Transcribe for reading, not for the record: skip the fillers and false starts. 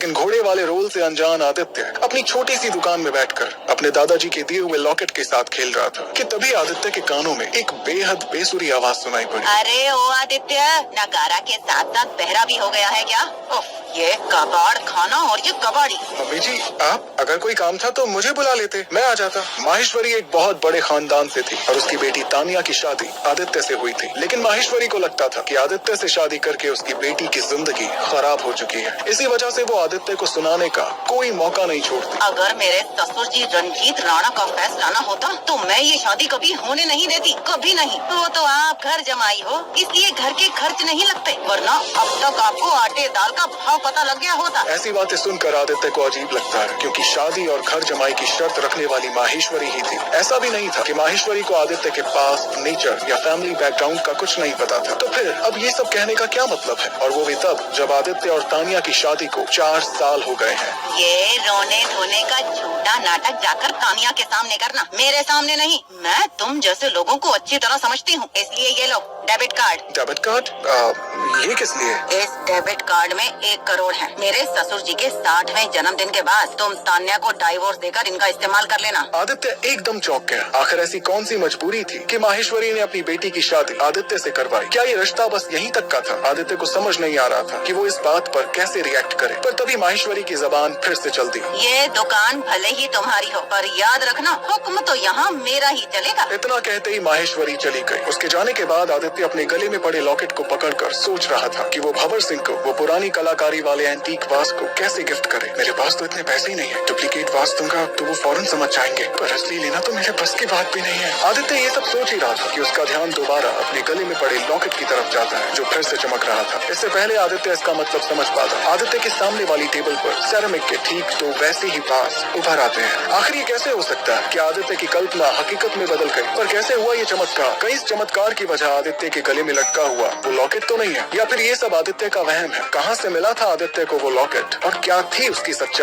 लेकिन घोड़े वाले रोल से अनजान आदित्य अपनी छोटी सी दुकान में बैठकर अपने दादाजी के दिए हुए लॉकेट के साथ खेल रहा था कि तभी आदित्य के कानों में एक बेहद बेसुरी आवाज सुनाई पड़ी। अरे ओ आदित्य, नगारा के साथ साथ पहरा भी हो गया है क्या? उफ, ये कबाड़ खाना और ये कबाड़ी। मम्मी जी, आप अगर कोई काम था तो मुझे बुला लेते, मैं आ जाता। माहेश्वरी एक बहुत बड़े खानदान से थी और उसकी बेटी तानिया की शादी आदित्य से हुई थी, लेकिन माहेश्वरी को लगता था कि आदित्य से शादी करके उसकी बेटी की जिंदगी खराब हो चुकी है। इसी वजह से वो आदित्य को सुनाने का कोई मौका नहीं छोड़ती। अगर मेरे ससुर जी रंजीत राणा का फैसला न होता तो मैं ये शादी कभी होने नहीं देती, कभी नहीं। वो तो आप घर जमाई हो, इसलिए घर के खर्च नहीं लगते, वरना अब तक आपको आटे दाल का भाव पता लग गया होता। ऐसी बातें सुनकर आदित्य को अजीब लगता है, क्योंकि शादी और घर जमाई की शर्त रखने वाली माहेश्वरी ही थी। ऐसा भी नहीं था कि माहेश्वरी को आदित्य के पास नेचर या फैमिली बैकग्राउंड का कुछ नहीं पता था। तो फिर अब ये सब कहने का क्या मतलब है? और वो भी तब जब आदित्य और तानिया की शादी को 4 साल हो गए हैं। ये रोने धोने का झूठा नाटक जाकर तानिया के सामने करना, मेरे सामने नहीं। मैं तुम जैसे लोगों को अच्छी तरह समझती हूँ, इसलिए ये लो डेबिट कार्ड। Debit card? ये किस लिए? इस डेबिट कार्ड में 1 करोड़ है। मेरे ससुर जी के 60वें जन्मदिन के बाद तुम तान्या को डाइवोर्स देकर इनका इस्तेमाल कर लेना। आदित्य एकदम चौंक गया। आखिर ऐसी कौन सी मजबूरी थी कि माहेश्वरी ने अपनी बेटी की शादी आदित्य से करवाई? क्या ये रिश्ता बस यहीं तक का था? आदित्य को समझ नहीं आ रहा था कि वो इस बात पर कैसे रिएक्ट करे, पर तभी माहेश्वरी की जबान फिर से चल दी। ये दुकान भले ही तुम्हारी हो, पर याद रखना हुक्म तो यहाँ मेरा ही चलेगा। इतना कहते ही माहेश्वरी चली गई। उसके जाने के बाद आदित्य अपने गले में पड़े लॉकेट को पकड़कर सोच रहा था कि वो भंवर सिंह को वो पुरानी कलाकारी वाले एंटीक वास को कैसे गिफ्ट करे। मेरे पास तो इतने पैसे ही नहीं है, डुप्लीकेट वास दूंगा तो वो फौरन समझ जाएंगे, पर असली लेना तो मेरे बस की बात भी नहीं है। आदित्य ये सब सोच ही रहा था कि उसका ध्यान दोबारा अपने गले में पड़े लॉकेट की तरफ जाता है, जो फिर से चमक रहा था। इससे पहले आदित्य इसका मतलब समझ पाता, आदित्य के सामने वाली टेबल पर सेरेमिक के ठीक 2 वैसे ही वास उभर आते हैं। आखिर ये कैसे हो सकता है कि आदित्य की कल्पना हकीकत में बदल गई? पर कैसे हुआ ये चमत्कार? कहीं इस चमत्कार की वजह आदित्य के गले में लटका हुआ वो लॉकेट तो नहीं है, या फिर ये सब आदित्य का वहम है? कहाँ से मिला था आदित्य को वो लॉकेट और क्या थी उसकी सच्चाई?